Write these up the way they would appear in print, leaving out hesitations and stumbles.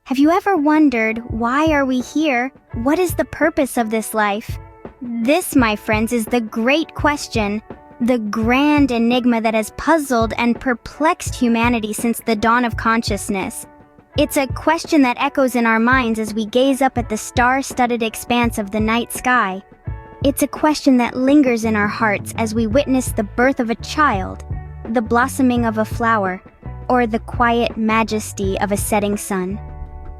Have you ever wondered, why are we here? What is the purpose of this life? This, my friends, is the great question, the grand enigma that has puzzled and perplexed humanity since the dawn of consciousness. It's a question that echoes in our minds as we gaze up at the star-studded expanse of the night sky. It's a question that lingers in our hearts as we witness the birth of a child, the blossoming of a flower, or the quiet majesty of a setting sun.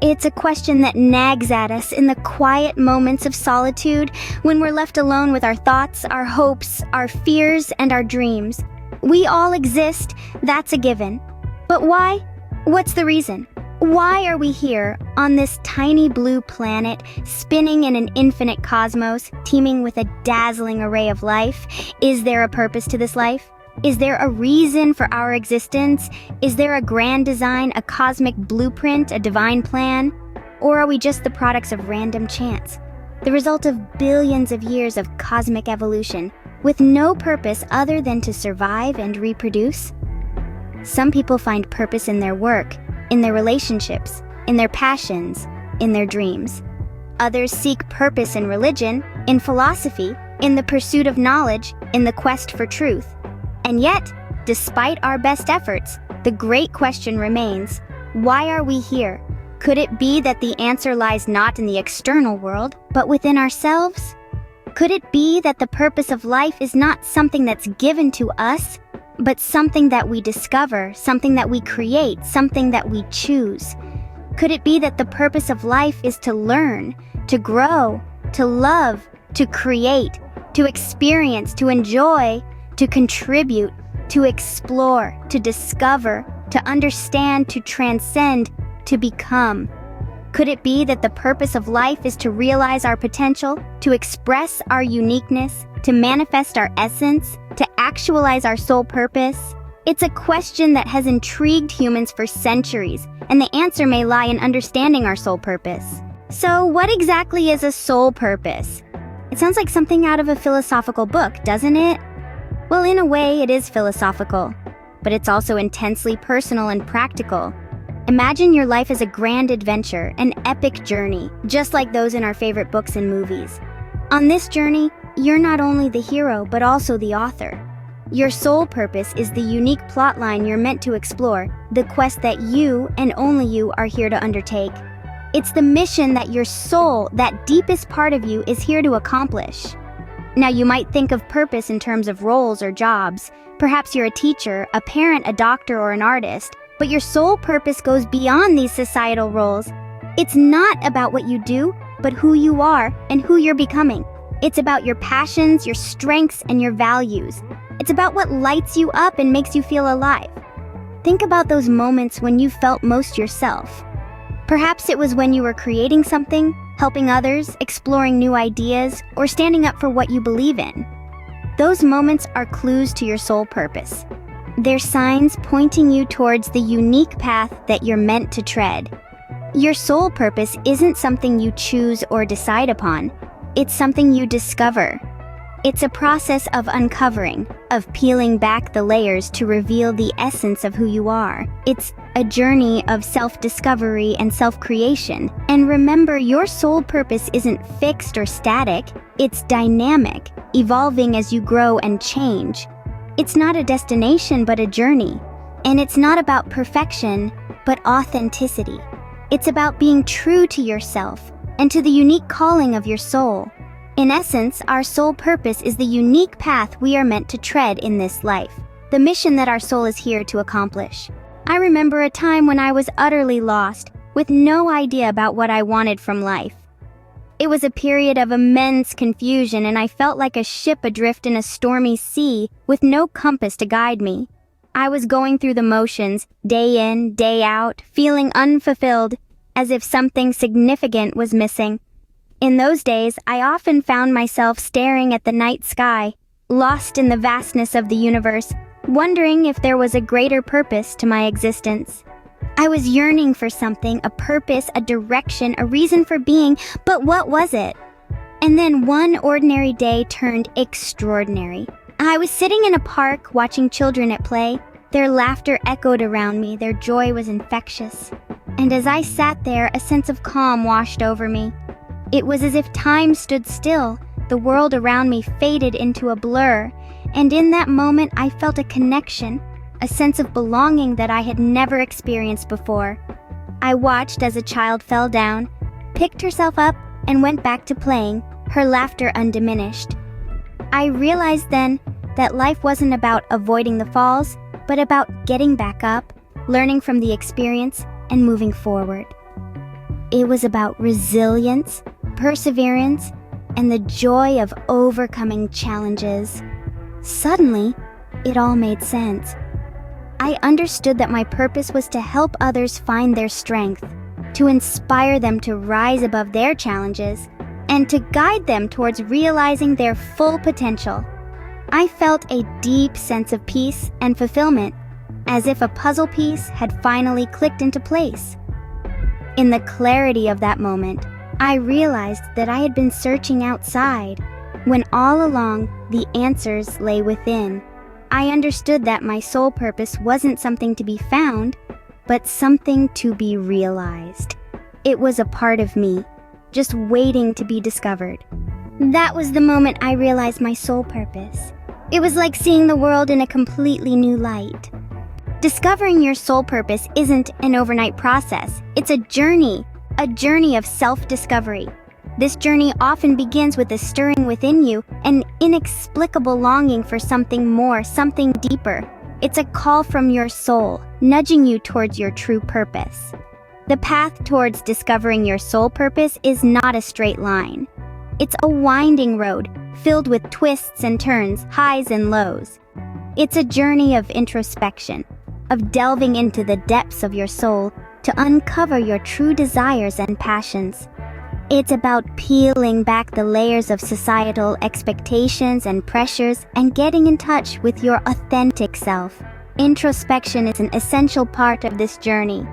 It's a question that nags at us in the quiet moments of solitude when we're left alone with our thoughts, our hopes, our fears, and our dreams. We all exist, that's a given. But why? What's the reason? Why are we here, on this tiny blue planet, spinning in an infinite cosmos, teeming with a dazzling array of life? Is there a purpose to this life? Is there a reason for our existence? Is there a grand design, a cosmic blueprint, a divine plan? Or are we just the products of random chance, the result of billions of years of cosmic evolution, with no purpose other than to survive and reproduce? Some people find purpose in their work, in their relationships, in their passions, in their dreams. Others seek purpose in religion, in philosophy, in the pursuit of knowledge, in the quest for truth. And yet, despite our best efforts, the great question remains, why are we here? Could it be that the answer lies not in the external world, but within ourselves? Could it be that the purpose of life is not something that's given to us, but something that we discover, something that we create, something that we choose? Could it be that the purpose of life is to learn, to grow, to love, to create, to experience, to enjoy, to contribute, to explore, to discover, to understand, to transcend, to become? Could it be that the purpose of life is to realize our potential, to express our uniqueness, to manifest our essence, to actualize our soul purpose? It's a question that has intrigued humans for centuries, and the answer may lie in understanding our soul purpose. So, what exactly is a soul purpose? It sounds like something out of a philosophical book, doesn't it? Well, in a way, it is philosophical, but it's also intensely personal and practical. Imagine your life as a grand adventure, an epic journey, just like those in our favorite books and movies. On this journey, you're not only the hero, but also the author. Your soul purpose is the unique plotline you're meant to explore, the quest that you, and only you, are here to undertake. It's the mission that your soul, that deepest part of you, is here to accomplish. Now, you might think of purpose in terms of roles or jobs. Perhaps you're a teacher, a parent, a doctor, or an artist, but your soul purpose goes beyond these societal roles. It's not about what you do, but who you are and who you're becoming. It's about your passions, your strengths, and your values. It's about what lights you up and makes you feel alive. Think about those moments when you felt most yourself. Perhaps it was when you were creating something, helping others, exploring new ideas, or standing up for what you believe in. Those moments are clues to your soul purpose. They're signs pointing you towards the unique path that you're meant to tread. Your soul purpose isn't something you choose or decide upon. It's something you discover. It's a process of uncovering, of peeling back the layers to reveal the essence of who you are. It's a journey of self-discovery and self-creation. And remember, your soul purpose isn't fixed or static. It's dynamic, evolving as you grow and change. It's not a destination, but a journey. And it's not about perfection, but authenticity. It's about being true to yourself and to the unique calling of your soul. In essence, our soul purpose is the unique path we are meant to tread in this life, the mission that our soul is here to accomplish. I remember a time when I was utterly lost, with no idea about what I wanted from life. It was a period of immense confusion, and I felt like a ship adrift in a stormy sea with no compass to guide me. I was going through the motions, day in, day out, feeling unfulfilled, as if something significant was missing. In those days, I often found myself staring at the night sky, lost in the vastness of the universe, wondering if there was a greater purpose to my existence. I was yearning for something, a purpose, a direction, a reason for being, but what was it? And then one ordinary day turned extraordinary. I was sitting in a park watching children at play. Their laughter echoed around me, their joy was infectious. And as I sat there, a sense of calm washed over me. It was as if time stood still, the world around me faded into a blur, and in that moment I felt a connection, a sense of belonging that I had never experienced before. I watched as a child fell down, picked herself up, and went back to playing, her laughter undiminished. I realized then that life wasn't about avoiding the falls, but about getting back up, learning from the experience, and moving forward. It was about resilience, perseverance, and the joy of overcoming challenges. Suddenly, it all made sense. I understood that my purpose was to help others find their strength, to inspire them to rise above their challenges, and to guide them towards realizing their full potential. I felt a deep sense of peace and fulfillment, as if a puzzle piece had finally clicked into place. In the clarity of that moment, I realized that I had been searching outside, when all along the answers lay within. I understood that my soul purpose wasn't something to be found, but something to be realized. It was a part of me, just waiting to be discovered. That was the moment I realized my soul purpose. It was like seeing the world in a completely new light. Discovering your soul purpose isn't an overnight process. It's a journey of self-discovery. This journey often begins with a stirring within you, an inexplicable longing for something more, something deeper. It's a call from your soul, nudging you towards your true purpose. The path towards discovering your soul purpose is not a straight line. It's a winding road, filled with twists and turns, highs and lows. It's a journey of introspection, of delving into the depths of your soul to uncover your true desires and passions. It's about peeling back the layers of societal expectations and pressures and getting in touch with your authentic self. Introspection is an essential part of this journey.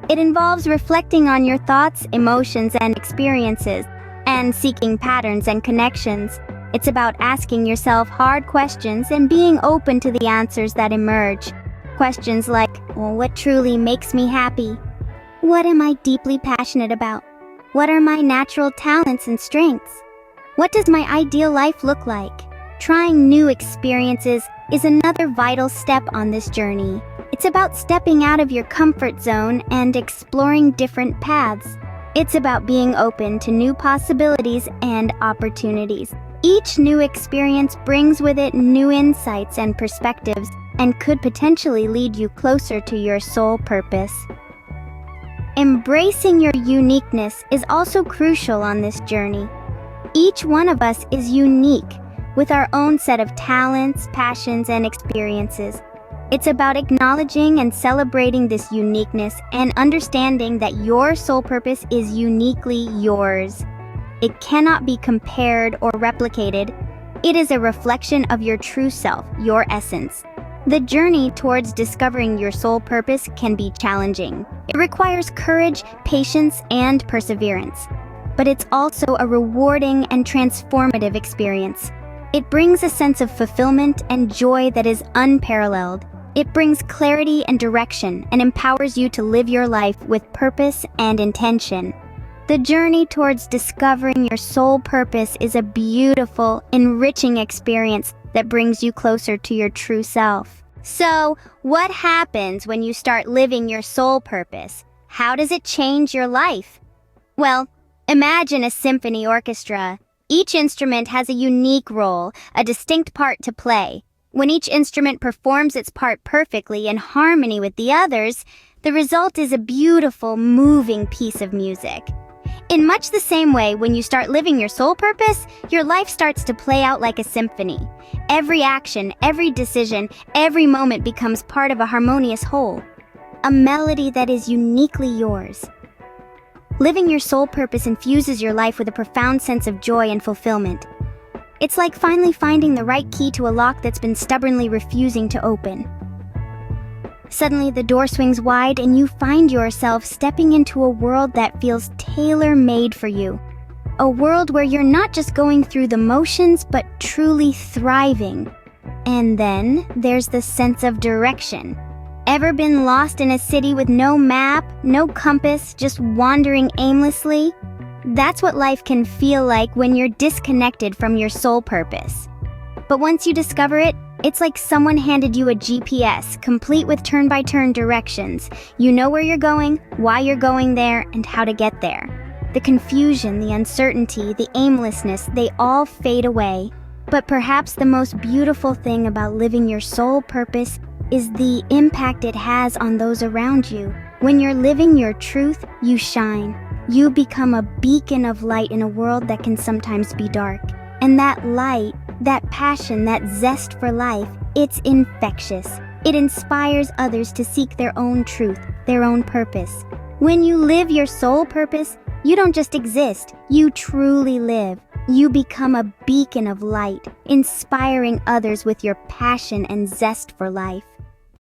It involves reflecting on your thoughts, emotions, and experiences, and seeking patterns and connections. It's about asking yourself hard questions and being open to the answers that emerge. Questions like, what truly makes me happy? What am I deeply passionate about? What are my natural talents and strengths? What does my ideal life look like? Trying new experiences is another vital step on this journey. It's about stepping out of your comfort zone and exploring different paths. It's about being open to new possibilities and opportunities. Each new experience brings with it new insights and perspectives and could potentially lead you closer to your soul purpose. Embracing your uniqueness is also crucial on this journey. Each one of us is unique, with our own set of talents, passions, and experiences. It's about acknowledging and celebrating this uniqueness and understanding that your soul purpose is uniquely yours. It cannot be compared or replicated. It is a reflection of your true self, your essence. The journey towards discovering your soul purpose can be challenging. It requires courage, patience, and perseverance. But it's also a rewarding and transformative experience. It brings a sense of fulfillment and joy that is unparalleled. It brings clarity and direction and empowers you to live your life with purpose and intention. The journey towards discovering your soul purpose is a beautiful, enriching experience that brings you closer to your true self. So, what happens when you start living your soul purpose? How does it change your life? Well, imagine a symphony orchestra. Each instrument has a unique role, a distinct part to play. When each instrument performs its part perfectly in harmony with the others, the result is a beautiful, moving piece of music. In much the same way, when you start living your soul purpose, your life starts to play out like a symphony. Every action, every decision, every moment becomes part of a harmonious whole, a melody that is uniquely yours. Living your soul purpose infuses your life with a profound sense of joy and fulfillment. It's like finally finding the right key to a lock that's been stubbornly refusing to open. Suddenly, the door swings wide and you find yourself stepping into a world that feels tailor-made for you. A world where you're not just going through the motions, but truly thriving. And then there's the sense of direction. Ever been lost in a city with no map, no compass, just wandering aimlessly? That's what life can feel like when you're disconnected from your soul purpose. But once you discover it, it's like someone handed you a GPS, complete with turn-by-turn directions. You know where you're going, why you're going there, and how to get there. The confusion, the uncertainty, the aimlessness, they all fade away. But perhaps the most beautiful thing about living your soul purpose is the impact it has on those around you. When you're living your truth, you shine. You become a beacon of light in a world that can sometimes be dark. And that light, that passion, that zest for life, it's infectious. It inspires others to seek their own truth, their own purpose. When you live your soul purpose, you don't just exist, you truly live. You become a beacon of light, inspiring others with your passion and zest for life.